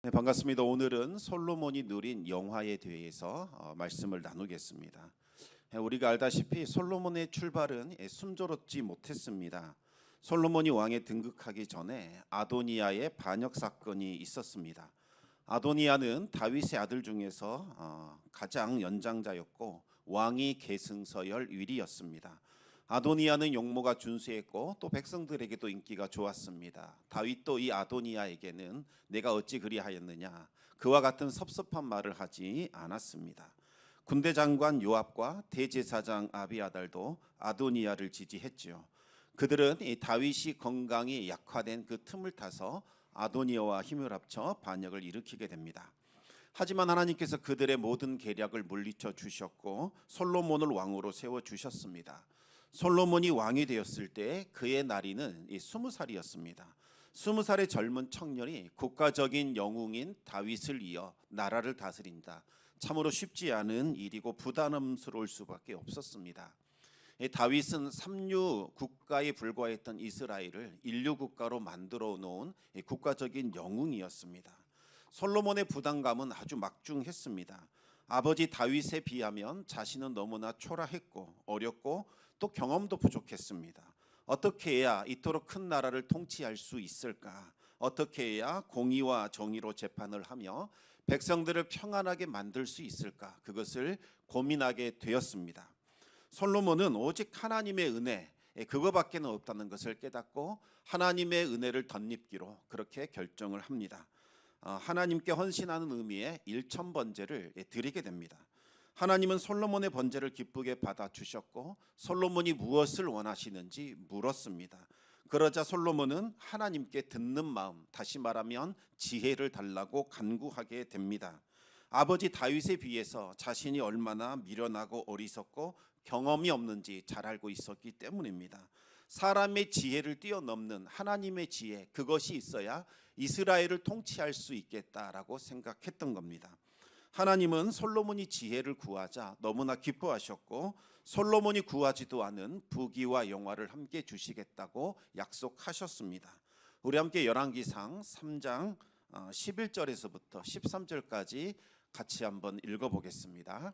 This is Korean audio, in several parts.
네, 반갑습니다. 오늘은 솔로몬이 누린 영화에 대해서 말씀을 나누겠습니다. 우리가 알다시피 솔로몬의 출발은 순조롭지 못했습니다. 솔로몬이 왕에 등극하기 전에 아도니아의 반역 사건이 있었습니다. 아도니아는 다윗의 아들 중에서 가장 연장자였고 왕위 계승서열 1위였습니다. 아도니아는 용모가 준수했고 또 백성들에게도 인기가 좋았습니다. 다윗도 이 아도니아에게는 내가 어찌 그리하였느냐 그와 같은 섭섭한 말을 하지 않았습니다. 군대 장관 요압과 대제사장 아비아달도 아도니아를 지지했지요. 그들은 이 다윗이 건강이 약화된 그 틈을 타서 아도니아와 힘을 합쳐 반역을 일으키게 됩니다. 하지만 하나님께서 그들의 모든 계략을 물리쳐 주셨고 솔로몬을 왕으로 세워 주셨습니다. 솔로몬이 왕이 되었을 때 그의 나이는 20살이었습니다. 20살의 젊은 청년이 국가적인 영웅인 다윗을 이어 나라를 다스린다. 참으로 쉽지 않은 일이고 부담스러울 수밖에 없었습니다. 다윗은 삼류 국가에 불과했던 이스라엘을 인류 국가로 만들어 놓은 국가적인 영웅이었습니다. 솔로몬의 부담감은 아주 막중했습니다. 아버지 다윗에 비하면 자신은 너무나 초라했고 어렵고 또 경험도 부족했습니다. 어떻게 해야 이토록 큰 나라를 통치할 수 있을까? 어떻게 해야 공의와 정의로 재판을 하며 백성들을 평안하게 만들 수 있을까? 그것을 고민하게 되었습니다. 솔로몬은 오직 하나님의 은혜 그거밖에는 없다는 것을 깨닫고 하나님의 은혜를 덧입기로 그렇게 결정을 합니다. 하나님께 헌신하는 의미의 일천번제를 드리게 됩니다. 하나님은 솔로몬의 번제를 기쁘게 받아주셨고 솔로몬이 무엇을 원하시는지 물었습니다. 그러자 솔로몬은 하나님께 듣는 마음, 다시 말하면 지혜를 달라고 간구하게 됩니다. 아버지 다윗에 비해서 자신이 얼마나 미련하고 어리석고 경험이 없는지 잘 알고 있었기 때문입니다. 사람의 지혜를 뛰어넘는 하나님의 지혜, 그것이 있어야 이스라엘을 통치할 수 있겠다라고 생각했던 겁니다. 하나님은 솔로몬이 지혜를 구하자 너무나 기뻐하셨고 솔로몬이 구하지도 않은 부귀와 영화를 함께 주시겠다고 약속하셨습니다. 우리 함께 열왕기상 3장 11절에서부터 13절까지 같이 한번 읽어보겠습니다.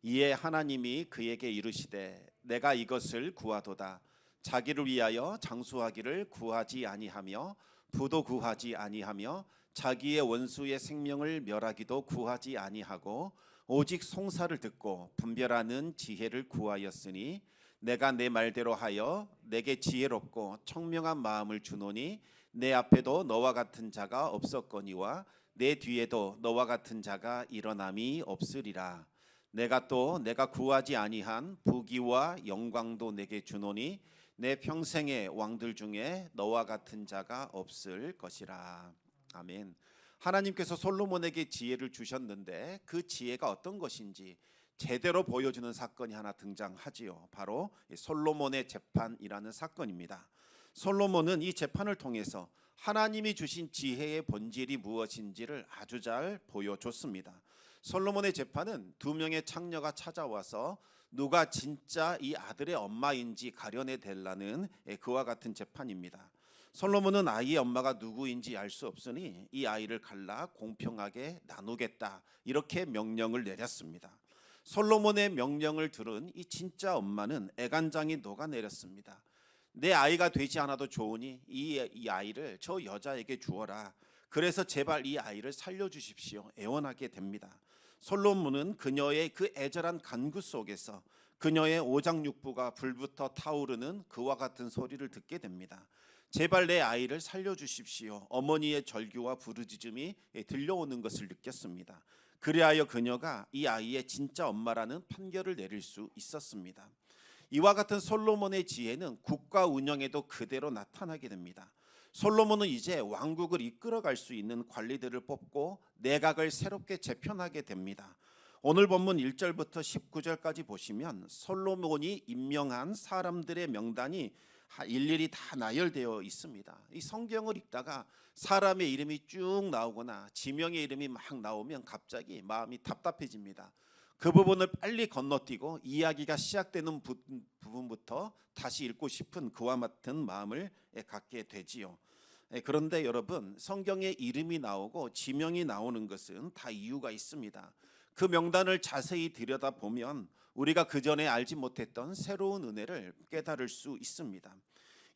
이에 하나님이 그에게 이르시되 내가 이것을 구하도다. 자기를 위하여 장수하기를 구하지 아니하며 부도 구하지 아니하며 자기의 원수의 생명을 멸하기도 구하지 아니하고 오직 송사를 듣고 분별하는 지혜를 구하였으니 내가 내 말대로 하여 내게 지혜롭고 청명한 마음을 주노니 내 앞에도 너와 같은 자가 없었거니와 내 뒤에도 너와 같은 자가 일어남이 없으리라. 내가 구하지 아니한 부귀와 영광도 내게 주노니 내 평생의 왕들 중에 너와 같은 자가 없을 것이라. 아멘. 하나님께서 솔로몬에게 지혜를 주셨는데 그 지혜가 어떤 것인지 제대로 보여주는 사건이 하나 등장하지요. 바로 솔로몬의 재판이라는 사건입니다. 솔로몬은 이 재판을 통해서 하나님이 주신 지혜의 본질이 무엇인지를 아주 잘 보여줬습니다. 솔로몬의 재판은 두 명의 창녀가 찾아와서 누가 진짜 이 아들의 엄마인지 가려내 달라는 그와 같은 재판입니다. 솔로몬은 아이의 엄마가 누구인지 알 수 없으니 이 아이를 갈라 공평하게 나누겠다 이렇게 명령을 내렸습니다. 솔로몬의 명령을 들은 이 진짜 엄마는 애간장이 녹아내렸습니다. 내 아이가 되지 않아도 좋으니 이 아이를 저 여자에게 주어라. 그래서 제발 이 아이를 살려주십시오. 애원하게 됩니다. 솔로몬은 그녀의 그 애절한 간구 속에서 그녀의 오장육부가 불부터 타오르는 그와 같은 소리를 듣게 됩니다. 제발 내 아이를 살려주십시오. 어머니의 절규와 부르짖음이 들려오는 것을 느꼈습니다. 그리하여 그녀가 이 아이의 진짜 엄마라는 판결을 내릴 수 있었습니다. 이와 같은 솔로몬의 지혜는 국가 운영에도 그대로 나타나게 됩니다. 솔로몬은 이제 왕국을 이끌어갈 수 있는 관리들을 뽑고 내각을 새롭게 재편하게 됩니다. 오늘 본문 1절부터 19절까지 보시면 솔로몬이 임명한 사람들의 명단이 일일이 다 나열되어 있습니다. 이 성경을 읽다가 사람의 이름이 쭉 나오거나 지명의 이름이 막 나오면 갑자기 마음이 답답해집니다. 그 부분을 빨리 건너뛰고 이야기가 시작되는 부분부터 다시 읽고 싶은 그와 같은 마음을 갖게 되지요. 그런데 여러분, 성경에 이름이 나오고 지명이 나오는 것은 다 이유가 있습니다. 그 명단을 자세히 들여다보면 우리가 그전에 알지 못했던 새로운 은혜를 깨달을 수 있습니다.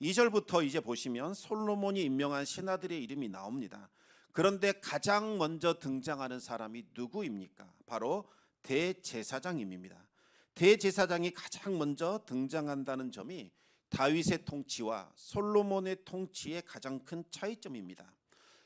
2절부터 이제 보시면 솔로몬이 임명한 신하들의 이름이 나옵니다. 그런데 가장 먼저 등장하는 사람이 누구입니까? 바로 대제사장입니다. 대제사장이 가장 먼저 등장한다는 점이 다윗의 통치와 솔로몬의 통치의 가장 큰 차이점입니다.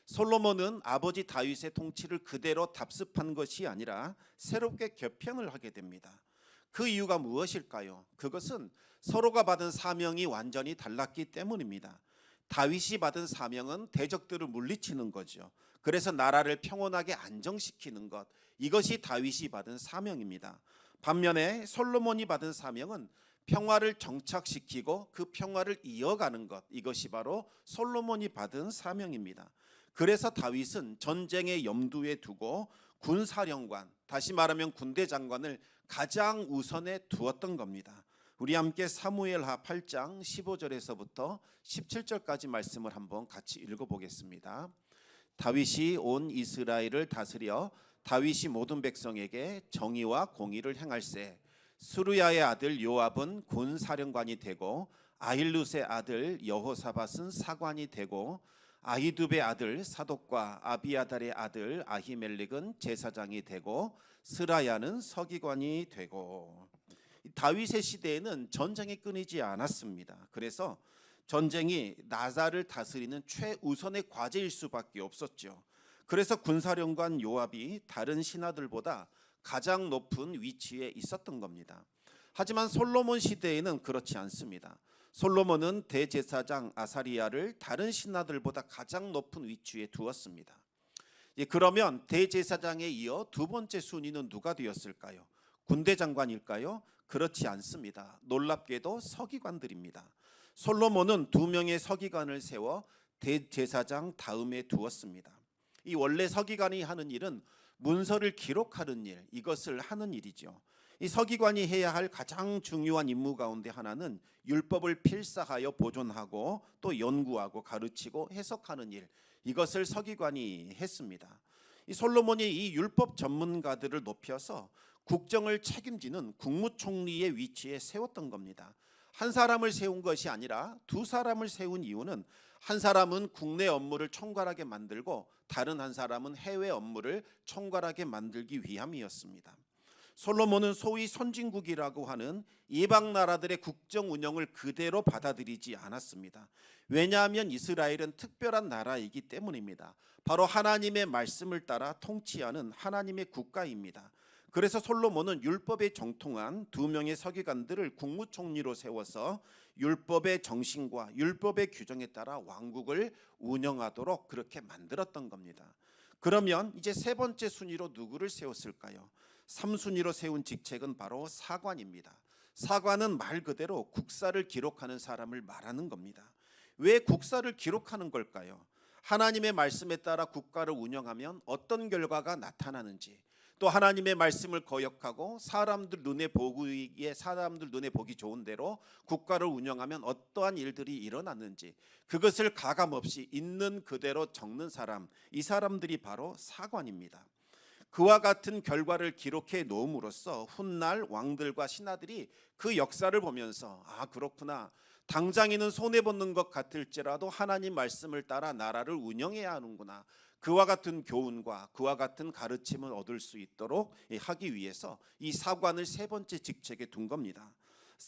솔로몬은 아버지 다윗의 통치를 그대로 답습한 것이 아니라 새롭게 개편을 하게 됩니다. 그 이유가 무엇일까요? 그것은 서로가 받은 사명이 완전히 달랐기 때문입니다. 다윗이 받은 사명은 대적들을 물리치는 거죠. 그래서 나라를 평온하게 안정시키는 것, 이것이 다윗이 받은 사명입니다. 반면에 솔로몬이 받은 사명은 평화를 정착시키고 그 평화를 이어가는 것, 이것이 바로 솔로몬이 받은 사명입니다. 그래서 다윗은 전쟁의 염두에 두고 군사령관, 다시 말하면 군대 장관을 가장 우선에 두었던 겁니다. 우리 함께 사무엘하 8장 15절에서부터 17절까지 말씀을 한번 같이 읽어보겠습니다. 다윗이 온 이스라엘을 다스려 다윗이 모든 백성에게 정의와 공의를 행할세. 스루야의 아들 요압은 군사령관이 되고 아힐룻의 아들 여호사밧은 사관이 되고 아히두베의 아들 사독과 아비아달의 아들 아히멜렉은 제사장이 되고 스라야는 서기관이 되고. 다윗의 시대에는 전쟁이 끊이지 않았습니다. 그래서 전쟁이 나라를 다스리는 최우선의 과제일 수밖에 없었죠. 그래서 군사령관 요압이 다른 신하들보다 가장 높은 위치에 있었던 겁니다. 하지만 솔로몬 시대에는 그렇지 않습니다. 솔로몬은 대제사장 아사리야를 다른 신하들보다 가장 높은 위치에 두었습니다. 그러면 대제사장에 이어 두 번째 순위는 누가 되었을까요? 군대 장관일까요? 그렇지 않습니다. 놀랍게도 서기관들입니다. 솔로몬은 2명의 서기관을 세워 대제사장 다음에 두었습니다. 이 원래 서기관이 하는 일은 문서를 기록하는 일, 이것을 하는 일이죠. 이 서기관이 해야 할 가장 중요한 임무 가운데 하나는 율법을 필사하여 보존하고 또 연구하고 가르치고 해석하는 일, 이것을 서기관이 했습니다. 이 솔로몬이 이 율법 전문가들을 높여서 국정을 책임지는 국무총리의 위치에 세웠던 겁니다. 한 사람을 세운 것이 아니라 두 사람을 세운 이유는 한 사람은 국내 업무를 총괄하게 만들고 다른 한 사람은 해외 업무를 총괄하게 만들기 위함이었습니다. 솔로몬은 소위 선진국이라고 하는 이방 나라들의 국정 운영을 그대로 받아들이지 않았습니다. 왜냐하면 이스라엘은 특별한 나라이기 때문입니다. 바로 하나님의 말씀을 따라 통치하는 하나님의 국가입니다. 그래서 솔로몬은 율법에 정통한 2명의 서기관들을 국무총리로 세워서 율법의 정신과 율법의 규정에 따라 왕국을 운영하도록 그렇게 만들었던 겁니다. 그러면 이제 세 번째 순위로 누구를 세웠을까요? 3순위로 세운 직책은 바로 사관입니다. 사관은 말 그대로 국사를 기록하는 사람을 말하는 겁니다. 왜 국사를 기록하는 걸까요? 하나님의 말씀에 따라 국가를 운영하면 어떤 결과가 나타나는지, 또 하나님의 말씀을 거역하고 사람들 눈에 보기 좋은 대로 국가를 운영하면 어떠한 일들이 일어났는지, 그것을 가감없이 있는 그대로 적는 사람, 이 사람들이 바로 사관입니다. 그와 같은 결과를 기록해 놓음으로써 훗날 왕들과 신하들이 그 역사를 보면서 아, 그렇구나, 당장에는 손해보는 것 같을지라도 하나님 말씀을 따라 나라를 운영해야 하는구나, 그와 같은 교훈과 그와 같은 가르침을 얻을 수 있도록 하기 위해서 이 사관을 세 번째 직책에 둔 겁니다.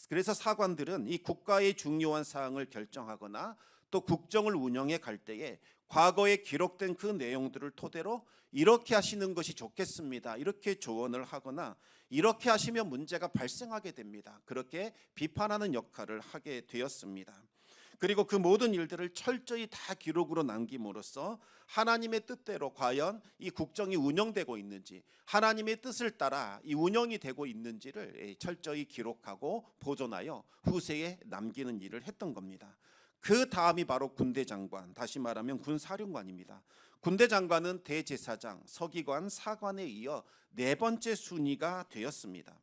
그래서 사관들은 이 국가의 중요한 사항을 결정하거나 또 국정을 운영해 갈 때에 과거에 기록된 그 내용들을 토대로 이렇게 하시는 것이 좋겠습니다, 이렇게 조언을 하거나 이렇게 하시면 문제가 발생하게 됩니다, 그렇게 비판하는 역할을 하게 되었습니다. 그리고 그 모든 일들을 철저히 다 기록으로 남김으로써 하나님의 뜻대로 과연 이 국정이 운영되고 있는지, 하나님의 뜻을 따라 이 운영이 되고 있는지를 철저히 기록하고 보존하여 후세에 남기는 일을 했던 겁니다. 그 다음이 바로 군대 장관, 다시 말하면 군사령관입니다. 군대 장관은 대제사장, 서기관, 사관에 이어 네 번째 순위가 되었습니다.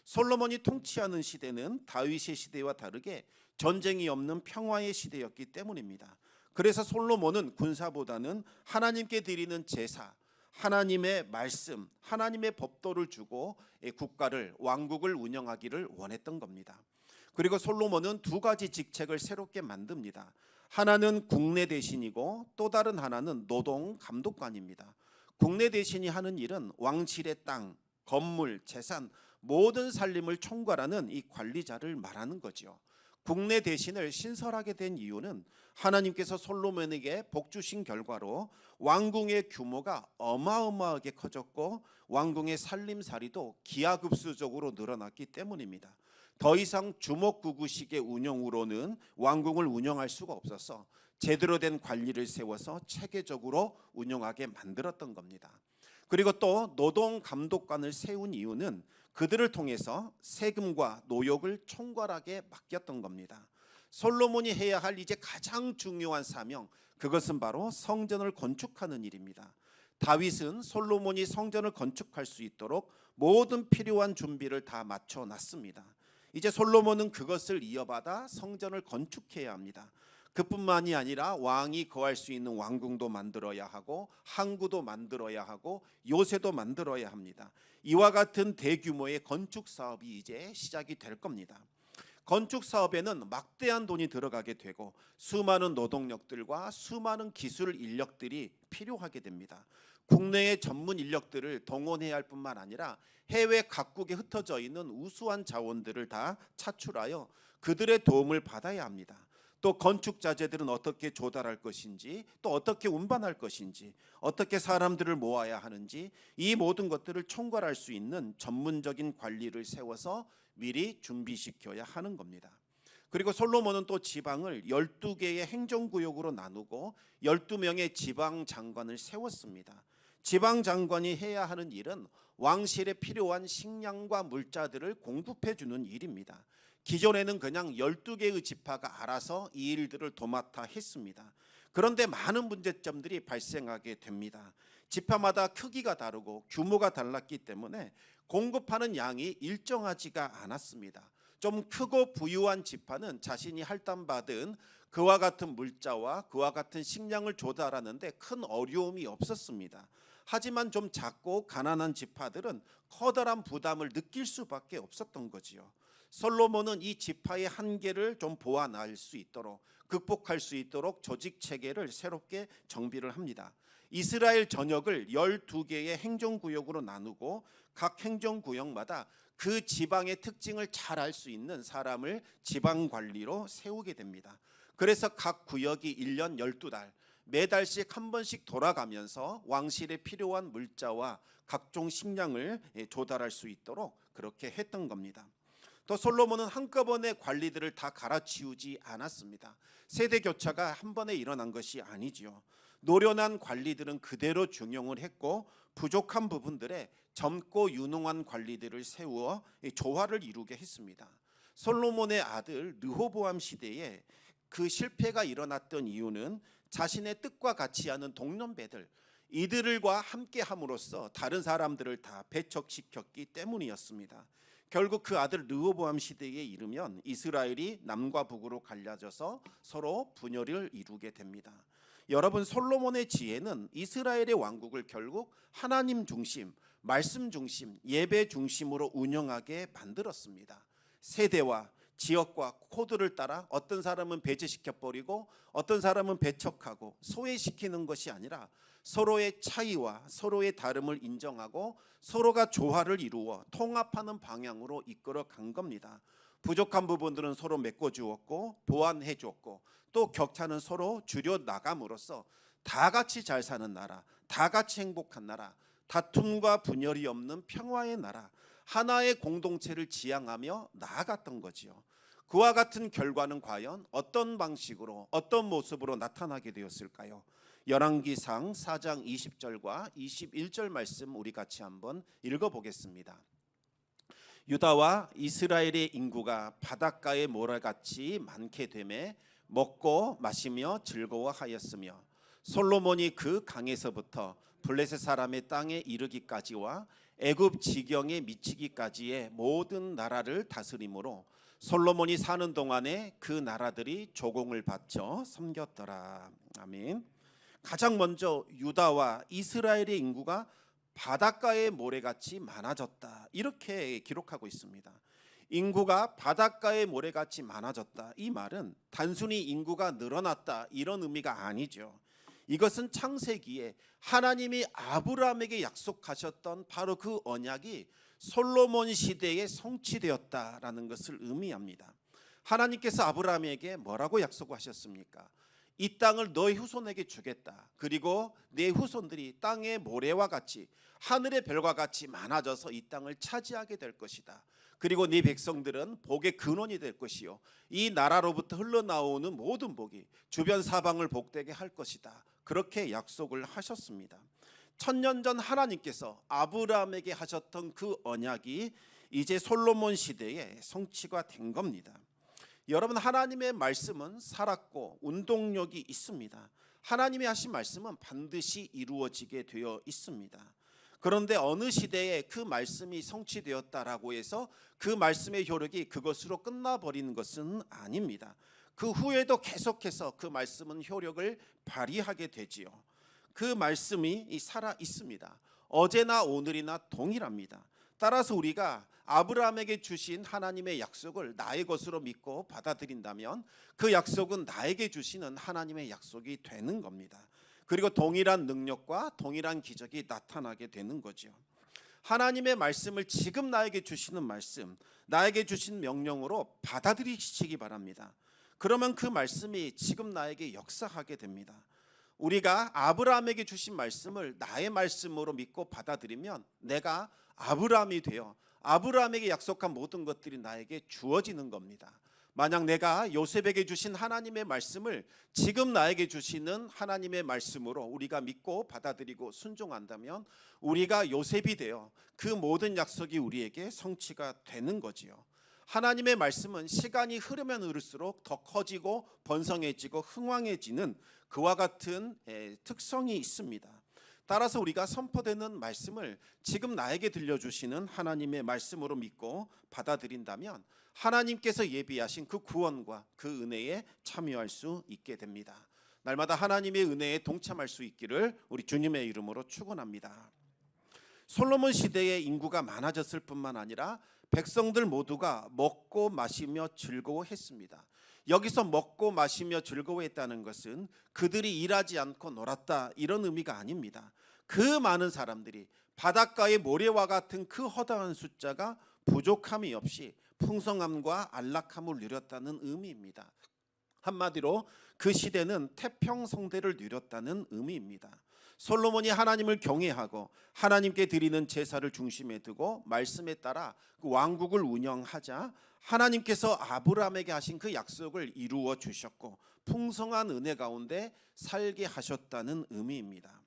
솔로몬이 통치하는 시대는 다윗의 시대와 다르게 전쟁이 없는 평화의 시대였기 때문입니다. 그래서 솔로몬은 군사보다는 하나님께 드리는 제사, 하나님의 말씀, 하나님의 법도를 주고 국가를, 왕국을 운영하기를 원했던 겁니다. 그리고 솔로몬은 두 가지 직책을 새롭게 만듭니다. 하나는 국내 대신이고 또 다른 하나는 노동 감독관입니다. 국내 대신이 하는 일은 왕실의 땅, 건물, 재산, 모든 살림을 총괄하는 이 관리자를 말하는 거죠. 국내 대신을 신설하게 된 이유는 하나님께서 솔로몬에게 복 주신 결과로 왕궁의 규모가 어마어마하게 커졌고 왕궁의 살림살이도 기하급수적으로 늘어났기 때문입니다. 더 이상 주먹구구식의 운영으로는 왕궁을 운영할 수가 없어서 제대로 된 관리를 세워서 체계적으로 운영하게 만들었던 겁니다. 그리고 또 노동감독관을 세운 이유는 그들을 통해서 세금과 노역을 총괄하게 맡겼던 겁니다. 솔로몬이 해야 할 이제 가장 중요한 사명, 그것은 바로 성전을 건축하는 일입니다. 다윗은 솔로몬이 성전을 건축할 수 있도록 모든 필요한 준비를 다 마쳐놨습니다. 이제 솔로몬은 그것을 이어받아 성전을 건축해야 합니다. 그뿐만이 아니라 왕이 거할 수 있는 왕궁도 만들어야 하고 항구도 만들어야 하고 요새도 만들어야 합니다. 이와 같은 대규모의 건축 사업이 이제 시작이 될 겁니다. 건축 사업에는 막대한 돈이 들어가게 되고 수많은 노동력들과 수많은 기술 인력들이 필요하게 됩니다. 국내의 전문 인력들을 동원해야 할 뿐만 아니라 해외 각국에 흩어져 있는 우수한 자원들을 다 차출하여 그들의 도움을 받아야 합니다. 또 건축 자재들은 어떻게 조달할 것인지, 또 어떻게 운반할 것인지, 어떻게 사람들을 모아야 하는지, 이 모든 것들을 총괄할 수 있는 전문적인 관리를 세워서 미리 준비시켜야 하는 겁니다. 그리고 솔로몬은 또 지방을 12개의 행정구역으로 나누고 12명의 지방장관을 세웠습니다. 지방장관이 해야 하는 일은 왕실에 필요한 식량과 물자들을 공급해 주는 일입니다. 기존에는 그냥 12개의 지파가 알아서 이 일들을 도맡아 했습니다. 그런데 많은 문제점들이 발생하게 됩니다. 지파마다 크기가 다르고 규모가 달랐기 때문에 공급하는 양이 일정하지가 않았습니다. 좀 크고 부유한 지파는 자신이 할당받은 그와 같은 물자와 그와 같은 식량을 조달하는데 큰 어려움이 없었습니다. 하지만 좀 작고 가난한 지파들은 커다란 부담을 느낄 수밖에 없었던 거지요. 솔로몬은 이 지파의 한계를 좀 보완할 수 있도록, 극복할 수 있도록 조직 체계를 새롭게 정비를 합니다. 이스라엘 전역을 12개의 행정구역으로 나누고 각 행정구역마다 그 지방의 특징을 잘 알 수 있는 사람을 지방관리로 세우게 됩니다. 그래서 각 구역이 1년 12달 매달씩 한 번씩 돌아가면서 왕실에 필요한 물자와 각종 식량을 조달할 수 있도록 그렇게 했던 겁니다. 또 솔로몬은 한꺼번에 관리들을 다 갈아치우지 않았습니다. 세대 교체가 한 번에 일어난 것이 아니지요. 노련한 관리들은 그대로 중용을 했고 부족한 부분들에 젊고 유능한 관리들을 세우어 조화를 이루게 했습니다. 솔로몬의 아들 르호보암 시대에 그 실패가 일어났던 이유는 자신의 뜻과 같지 않은 동년배들, 이들과 함께 함으로써 다른 사람들을 다 배척시켰기 때문이었습니다. 결국 그 아들 르호보암 시대에 이르면 이스라엘이 남과 북으로 갈라져서 서로 분열을 이루게 됩니다. 여러분, 솔로몬의 지혜는 이스라엘의 왕국을 결국 하나님 중심, 말씀 중심, 예배 중심으로 운영하게 만들었습니다. 세대와 지역과 코드를 따라 어떤 사람은 배제시켜버리고 어떤 사람은 배척하고 소외시키는 것이 아니라 서로의 차이와 서로의 다름을 인정하고 서로가 조화를 이루어 통합하는 방향으로 이끌어 간 겁니다. 부족한 부분들은 서로 메꿔주었고 보완해 주었고 또 격차는 서로 줄여 나감으로써 다 같이 잘 사는 나라, 다 같이 행복한 나라, 다툼과 분열이 없는 평화의 나라, 하나의 공동체를 지향하며 나아갔던 거지요. 그와 같은 결과는 과연 어떤 방식으로, 어떤 모습으로 나타나게 되었을까요? 열왕기상 4장 20절과 21절 말씀 우리 같이 한번 읽어보겠습니다. 유다와 이스라엘의 인구가 바닷가의 모래같이 많게 되매 먹고 마시며 즐거워하였으며 솔로몬이 그 강에서부터 블레셋 사람의 땅에 이르기까지와 애굽 지경에 미치기까지의 모든 나라를 다스림으로 솔로몬이 사는 동안에 그 나라들이 조공을 바쳐 섬겼더라. 아멘. 가장 먼저 유다와 이스라엘의 인구가 바닷가의 모래같이 많아졌다. 이렇게 기록하고 있습니다. 인구가 바닷가의 모래같이 많아졌다. 이 말은 단순히 인구가 늘어났다 이런 의미가 아니죠. 이것은 창세기에 하나님이 아브라함에게 약속하셨던 바로 그 언약이 솔로몬 시대에 성취되었다라는 것을 의미합니다. 하나님께서 아브라함에게 뭐라고 약속하셨습니까? 이 땅을 너의 후손에게 주겠다. 그리고 내 후손들이 땅의 모래와 같이 하늘의 별과 같이 많아져서 이 땅을 차지하게 될 것이다. 그리고 네 백성들은 복의 근원이 될 것이요 이 나라로부터 흘러나오는 모든 복이 주변 사방을 복되게 할 것이다. 그렇게 약속을 하셨습니다. 천년 전 하나님께서 아브라함에게 하셨던 그 언약이 이제 솔로몬 시대에 성취가 된 겁니다. 여러분, 하나님의 말씀은 살았고 운동력이 있습니다. 하나님이 하신 말씀은 반드시 이루어지게 되어 있습니다. 그런데 어느 시대에 그 말씀이 성취되었다라고 해서 그 말씀의 효력이 그것으로 끝나버리는 것은 아닙니다. 그 후에도 계속해서 그 말씀은 효력을 발휘하게 되지요. 그 말씀이 살아 있습니다. 어제나 오늘이나 동일합니다. 따라서 우리가 아브라함에게 주신 하나님의 약속을 나의 것으로 믿고 받아들인다면 그 약속은 나에게 주시는 하나님의 약속이 되는 겁니다. 그리고 동일한 능력과 동일한 기적이 나타나게 되는 거죠. 하나님의 말씀을 지금 나에게 주시는 말씀, 나에게 주신 명령으로 받아들이시기 바랍니다. 그러면 그 말씀이 지금 나에게 역사하게 됩니다. 우리가 아브라함에게 주신 말씀을 나의 말씀으로 믿고 받아들이면 내가 아브라함이 되어 아브라함에게 약속한 모든 것들이 나에게 주어지는 겁니다. 만약 내가 요셉에게 주신 하나님의 말씀을 지금 나에게 주시는 하나님의 말씀으로 우리가 믿고 받아들이고 순종한다면 우리가 요셉이 되어 그 모든 약속이 우리에게 성취가 되는 거지요. 하나님의 말씀은 시간이 흐르면 흐를수록 더 커지고 번성해지고 흥왕해지는 그와 같은 특성이 있습니다. 따라서 우리가 선포되는 말씀을 지금 나에게 들려주시는 하나님의 말씀으로 믿고 받아들인다면 하나님께서 예비하신 그 구원과 그 은혜에 참여할 수 있게 됩니다. 날마다 하나님의 은혜에 동참할 수 있기를 우리 주님의 이름으로 축원합니다. 솔로몬 시대에 인구가 많아졌을 뿐만 아니라 백성들 모두가 먹고 마시며 즐거워했습니다. 여기서 먹고 마시며 즐거워했다는 것은 그들이 일하지 않고 놀았다 이런 의미가 아닙니다. 그 많은 사람들이 바닷가의 모래와 같은 그 허다한 숫자가 부족함이 없이 풍성함과 안락함을 누렸다는 의미입니다. 한마디로 그 시대는 태평성대를 누렸다는 의미입니다. 솔로몬이 하나님을 경외하고 하나님께 드리는 제사를 중심에 두고 말씀에 따라 그 왕국을 운영하자 하나님께서 아브라함에게 하신 그 약속을 이루어 주셨고 풍성한 은혜 가운데 살게 하셨다는 의미입니다.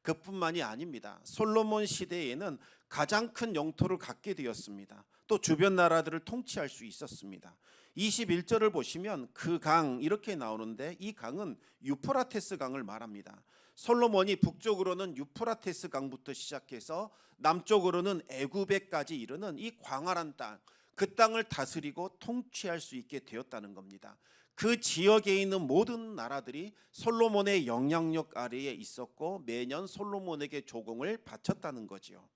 그뿐만이 아닙니다. 솔로몬 시대에는 가장 큰 영토를 갖게 되었습니다. 또 주변 나라들을 통치할 수 있었습니다. 21절을 보시면 그 강 이렇게 나오는데 이 강은 유프라테스 강을 말합니다. 솔로몬이 북쪽으로는 유프라테스 강부터 시작해서 남쪽으로는 애굽에까지 이르는 이 광활한 땅, 그 땅을 다스리고 통치할 수 있게 되었다는 겁니다. 그 지역에 있는 모든 나라들이 솔로몬의 영향력 아래에 있었고 매년 솔로몬에게 조공을 바쳤다는 거지요.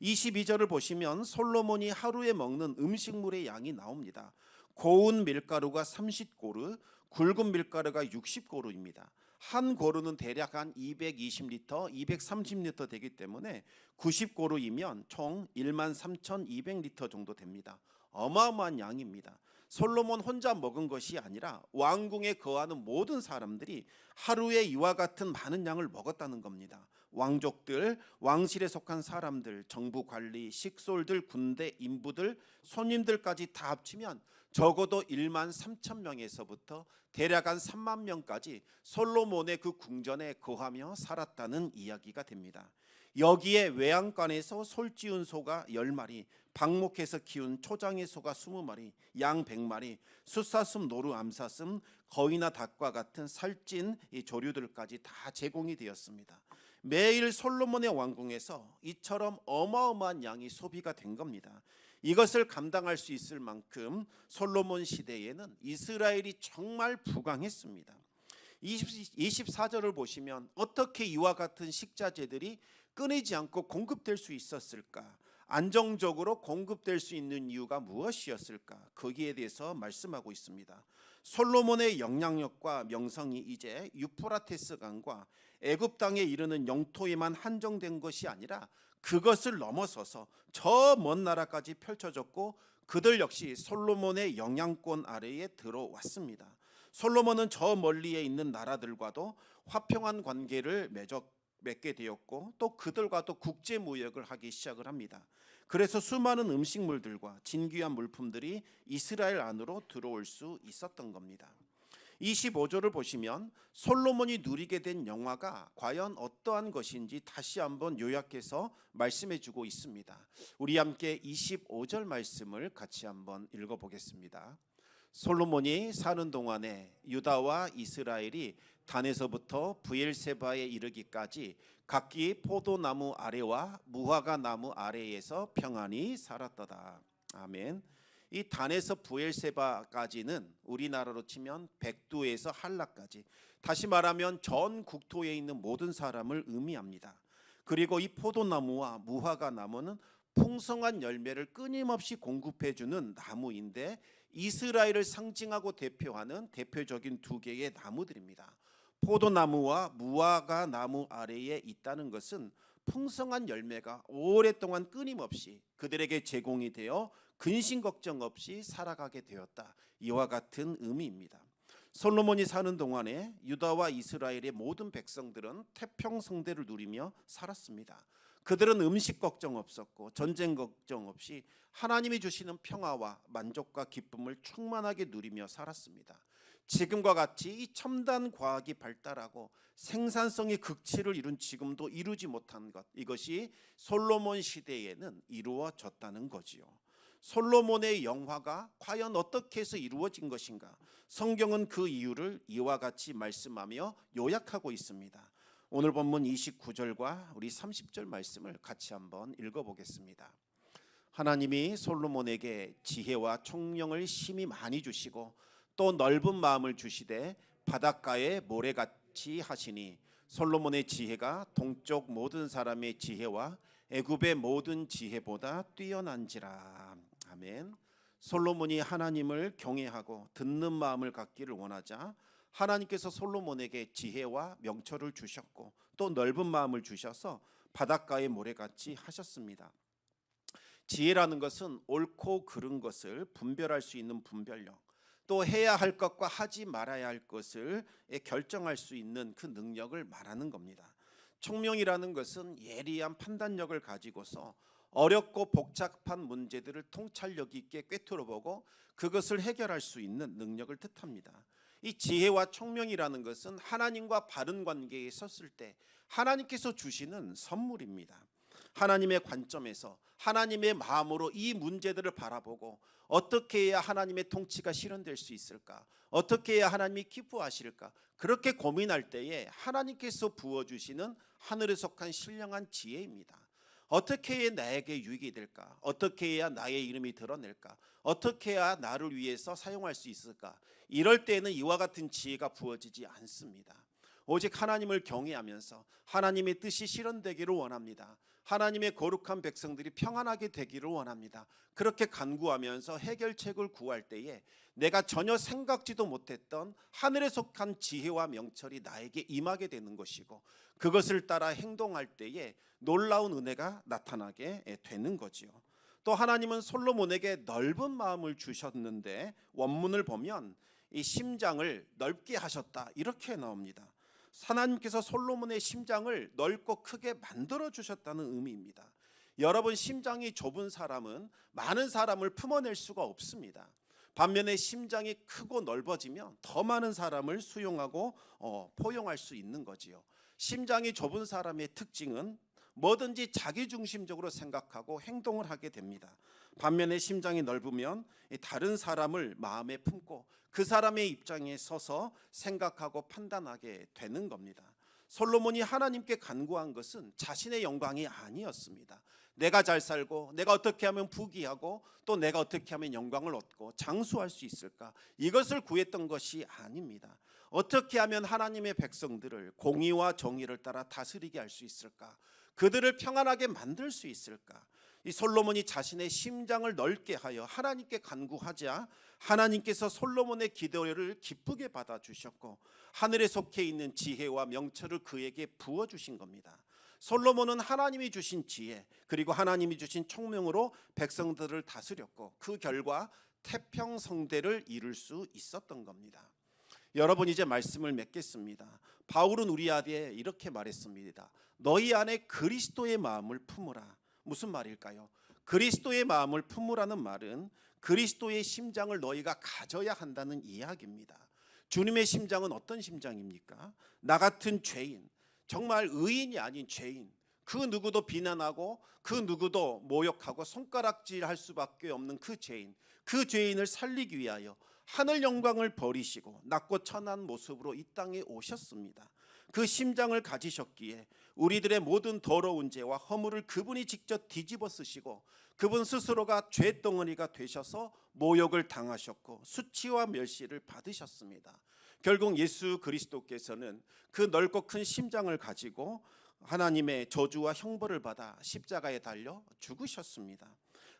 22절을 보시면 솔로몬이 하루에 먹는 음식물의 양이 나옵니다. 고운 밀가루가 30고루, 굵은 밀가루가 60고루입니다. 한 고루는 대략 한 220리터, 230리터 되기 때문에 90고루이면 총 13,200리터 정도 됩니다. 어마어마한 양입니다. 솔로몬 혼자 먹은 것이 아니라 왕궁에 거하는 모든 사람들이 하루에 이와 같은 많은 양을 먹었다는 겁니다. 왕족들, 왕실에 속한 사람들, 정부 관리, 식솔들, 군대, 인부들, 손님들까지 다 합치면 적어도 13,000명에서부터 대략 한 3만 명까지 솔로몬의 그 궁전에 거하며 살았다는 이야기가 됩니다. 여기에 외양간에서 솔지은 소가 10마리, 방목해서 키운 초장의 소가 20마리, 양 100마리, 숫사슴, 노루, 암사슴, 거위나 닭과 같은 살찐 이 조류들까지 다 제공이 되었습니다. 매일 솔로몬의 왕궁에서 이처럼 어마어마한 양이 소비가 된 겁니다. 이것을 감당할 수 있을 만큼 솔로몬 시대에는 이스라엘이 정말 부강했습니다. 24절을 보시면 어떻게 이와 같은 식자재들이 끊이지 않고 공급될 수 있었을까? 안정적으로 공급될 수 있는 이유가 무엇이었을까? 거기에 대해서 말씀하고 있습니다. 솔로몬의 영향력과 명성이 이제 유프라테스 강과 애굽 땅에 이르는 영토에만 한정된 것이 아니라 그것을 넘어서서 저 먼 나라까지 펼쳐졌고 그들 역시 솔로몬의 영향권 아래에 들어왔습니다. 솔로몬은 저 멀리에 있는 나라들과도 화평한 관계를 맺게 되었고 또 그들과도 국제 무역을 하기 시작을 합니다. 그래서 수많은 음식물들과 진귀한 물품들이 이스라엘 안으로 들어올 수 있었던 겁니다. 25절을 보시면 솔로몬이 누리게 된 영화가 과연 어떠한 것인지 다시 한번 요약해서 말씀해 주고 있습니다. 우리 함께 25절 말씀을 같이 한번 읽어보겠습니다. 솔로몬이 사는 동안에 유다와 이스라엘이 단에서부터 브엘세바에 이르기까지 각기 포도나무 아래와 무화과 나무 아래에서 평안히 살았더라. 아멘. 이 단에서 브엘세바까지는 우리나라로 치면 백두에서 한라까지, 다시 말하면 전 국토에 있는 모든 사람을 의미합니다. 그리고 이 포도나무와 무화과 나무는 풍성한 열매를 끊임없이 공급해주는 나무인데 이스라엘을 상징하고 대표하는 대표적인 두 개의 나무들입니다. 포도나무와 무화과 나무 아래에 있다는 것은 풍성한 열매가 오랫동안 끊임없이 그들에게 제공이 되어 근심 걱정 없이 살아가게 되었다. 이와 같은 의미입니다. 솔로몬이 사는 동안에 유다와 이스라엘의 모든 백성들은 태평성대를 누리며 살았습니다. 그들은 음식 걱정 없었고 전쟁 걱정 없이 하나님이 주시는 평화와 만족과 기쁨을 충만하게 누리며 살았습니다. 지금과 같이 이 첨단 과학이 발달하고 생산성의 극치를 이룬 지금도 이루지 못한 것, 이것이 솔로몬 시대에는 이루어졌다는 거지요. 솔로몬의 영화가 과연 어떻게 해서 이루어진 것인가? 성경은 그 이유를 이와 같이 말씀하며 요약하고 있습니다. 오늘 본문 29절과 우리 30절 말씀을 같이 한번 읽어보겠습니다. 하나님이 솔로몬에게 지혜와 총명을 심히 많이 주시고 또 넓은 마음을 주시되 바닷가에 모래같이 하시니 솔로몬의 지혜가 동쪽 모든 사람의 지혜와 애굽의 모든 지혜보다 뛰어난지라. 아멘. 솔로몬이 하나님을 경외하고 듣는 마음을 갖기를 원하자 하나님께서 솔로몬에게 지혜와 명철을 주셨고 또 넓은 마음을 주셔서 바닷가의 모래같이 하셨습니다. 지혜라는 것은 옳고 그른 것을 분별할 수 있는 분별력, 또 해야 할 것과 하지 말아야 할 것을 결정할 수 있는 그 능력을 말하는 겁니다. 총명이라는 것은 예리한 판단력을 가지고서 어렵고 복잡한 문제들을 통찰력 있게 꿰뚫어보고 그것을 해결할 수 있는 능력을 뜻합니다. 이 지혜와 총명이라는 것은 하나님과 바른 관계에 섰을 때 하나님께서 주시는 선물입니다. 하나님의 관점에서 하나님의 마음으로 이 문제들을 바라보고 어떻게 해야 하나님의 통치가 실현될 수 있을까? 어떻게 해야 하나님이 기뻐하실까? 그렇게 고민할 때에 하나님께서 부어주시는 하늘에 속한 신령한 지혜입니다. 어떻게 해야 나에게 유익이 될까? 어떻게 해야 나의 이름이 드러낼까? 어떻게 해야 나를 위해서 사용할 수 있을까? 이럴 때에는 이와 같은 지혜가 부어지지 않습니다. 오직 하나님을 경외하면서 하나님의 뜻이 실현되기를 원합니다. 하나님의 거룩한 백성들이 평안하게 되기를 원합니다. 그렇게 간구하면서 해결책을 구할 때에 내가 전혀 생각지도 못했던 하늘에 속한 지혜와 명철이 나에게 임하게 되는 것이고 그것을 따라 행동할 때에 놀라운 은혜가 나타나게 되는 거지요. 또 하나님은 솔로몬에게 넓은 마음을 주셨는데 원문을 보면 이 심장을 넓게 하셨다 이렇게 나옵니다. 하나님께서 솔로몬의 심장을 넓고 크게 만들어 주셨다는 의미입니다. 여러분, 심장이 좁은 사람은 많은 사람을 품어낼 수가 없습니다. 반면에 심장이 크고 넓어지면 더 많은 사람을 수용하고 포용할 수 있는 거지요. 심장이 좁은 사람의 특징은 뭐든지 자기중심적으로 생각하고 행동을 하게 됩니다. 반면에 심장이 넓으면 다른 사람을 마음에 품고 그 사람의 입장에 서서 생각하고 판단하게 되는 겁니다. 솔로몬이 하나님께 간구한 것은 자신의 영광이 아니었습니다. 내가 잘 살고 내가 어떻게 하면 부귀하고 또 내가 어떻게 하면 영광을 얻고 장수할 수 있을까? 이것을 구했던 것이 아닙니다. 어떻게 하면 하나님의 백성들을 공의와 정의를 따라 다스리게 할 수 있을까? 그들을 평안하게 만들 수 있을까? 이 솔로몬이 자신의 심장을 넓게 하여 하나님께 간구하자 하나님께서 솔로몬의 기도를 기쁘게 받아주셨고 하늘에 속해 있는 지혜와 명철을 그에게 부어주신 겁니다. 솔로몬은 하나님이 주신 지혜 그리고 하나님이 주신 총명으로 백성들을 다스렸고 그 결과 태평성대를 이룰 수 있었던 겁니다. 여러분, 이제 말씀을 맺겠습니다. 바울은 우리에게 이렇게 말했습니다. 너희 안에 그리스도의 마음을 품으라. 무슨 말일까요? 그리스도의 마음을 품으라는 말은 그리스도의 심장을 너희가 가져야 한다는 이야기입니다. 주님의 심장은 어떤 심장입니까? 나 같은 죄인, 정말 의인이 아닌 죄인, 그 누구도 비난하고 그 누구도 모욕하고 손가락질할 수밖에 없는 그 죄인, 그 죄인을 살리기 위하여 하늘 영광을 버리시고 낮고 천한 모습으로 이 땅에 오셨습니다. 그 심장을 가지셨기에 우리들의 모든 더러운 죄와 허물을 그분이 직접 뒤집어 쓰시고 그분 스스로가 죄덩어리가 되셔서 모욕을 당하셨고 수치와 멸시를 받으셨습니다. 결국 예수 그리스도께서는 그 넓고 큰 심장을 가지고 하나님의 저주와 형벌을 받아 십자가에 달려 죽으셨습니다.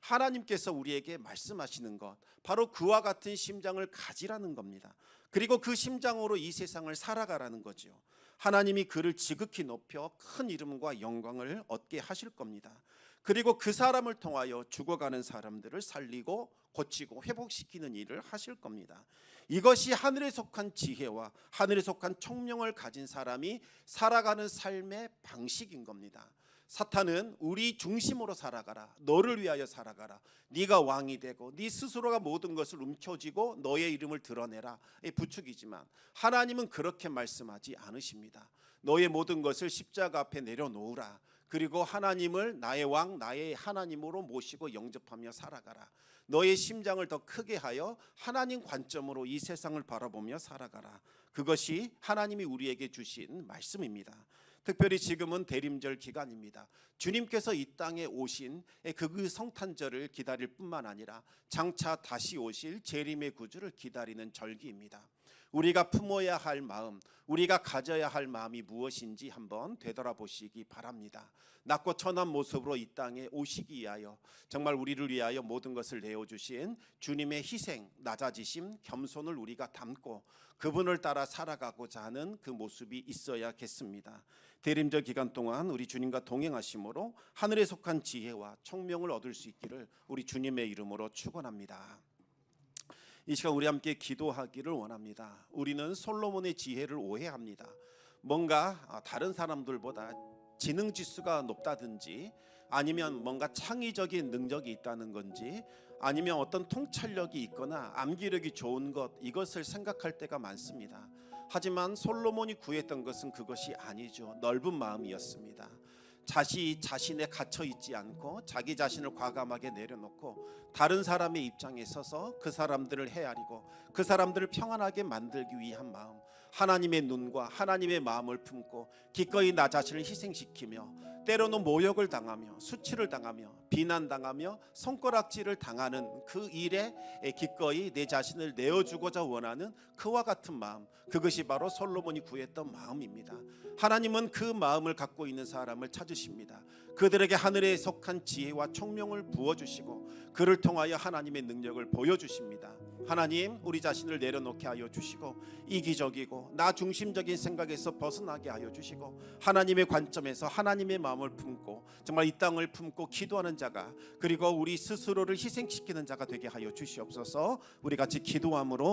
하나님께서 우리에게 말씀하시는 것 바로 그와 같은 심장을 가지라는 겁니다. 그리고 그 심장으로 이 세상을 살아가라는 거죠. 하나님이 그를 지극히 높여 큰 이름과 영광을 얻게 하실 겁니다. 그리고 그 사람을 통하여 죽어가는 사람들을 살리고 고치고 회복시키는 일을 하실 겁니다. 이것이 하늘에 속한 지혜와 하늘에 속한 총명을 가진 사람이 살아가는 삶의 방식인 겁니다. 사탄은 우리 중심으로 살아가라, 너를 위하여 살아가라, 네가 왕이 되고 네 스스로가 모든 것을 움켜쥐고 너의 이름을 드러내라 부축이지만 하나님은 그렇게 말씀하지 않으십니다. 너의 모든 것을 십자가 앞에 내려놓으라. 그리고 하나님을 나의 왕 나의 하나님으로 모시고 영접하며 살아가라. 너의 심장을 더 크게 하여 하나님 관점으로 이 세상을 바라보며 살아가라. 그것이 하나님이 우리에게 주신 말씀입니다. 특별히 지금은 대림절 기간입니다. 주님께서 이 땅에 오신 그 성탄절을 기다릴 뿐만 아니라 장차 다시 오실 재림의 구주를 기다리는 절기입니다. 우리가 품어야 할 마음, 우리가 가져야 할 마음이 무엇인지 한번 되돌아보시기 바랍니다. 낮고 천한 모습으로 이 땅에 오시기 위하여 정말 우리를 위하여 모든 것을 내어주신 주님의 희생, 낮아지심, 겸손을 우리가 담고 그분을 따라 살아가고자 하는 그 모습이 있어야겠습니다. 대림절 기간 동안 우리 주님과 동행하심으로 하늘에 속한 지혜와 총명을 얻을 수 있기를 우리 주님의 이름으로 축원합니다. 이 시간 우리 함께 기도하기를 원합니다. 우리는 솔로몬의 지혜를 오해합니다. 뭔가 다른 사람들보다 지능 지수가 높다든지 아니면 뭔가 창의적인 능력이 있다는 건지 아니면 어떤 통찰력이 있거나 암기력이 좋은 것, 이것을 생각할 때가 많습니다. 하지만 솔로몬이 구했던 것은 그것이 아니죠. 넓은 마음이었습니다. 자신에 갇혀 있지 않고 자기 자신을 과감하게 내려놓고 다른 사람의 입장에 서서 그 사람들을 헤아리고 그 사람들을 평안하게 만들기 위한 마음, 하나님의 눈과 하나님의 마음을 품고 기꺼이 나 자신을 희생시키며 때로는 모욕을 당하며 수치를 당하며 비난당하며 손가락질을 당하는 그 일에 기꺼이 내 자신을 내어주고자 원하는 그와 같은 마음, 그것이 바로 솔로몬이 구했던 마음입니다. 하나님은 그 마음을 갖고 있는 사람을 찾으십니다. 그들에게 하늘에 속한 지혜와 총명을 부어주시고 그를 통하여 하나님의 능력을 보여주십니다. 하나님, 우리 자신을 내려놓게 하여 주시고 이기적이고 나 중심적인 생각에서 벗어나게 하여 주시고 하나님의 관점에서 하나님의 마음을 품고 정말 이 땅을 품고 기도하는 자가, 그리고 우리 스스로를 희생시키는 자가 되게 하여 주시옵소서. 우리 같이 기도함으로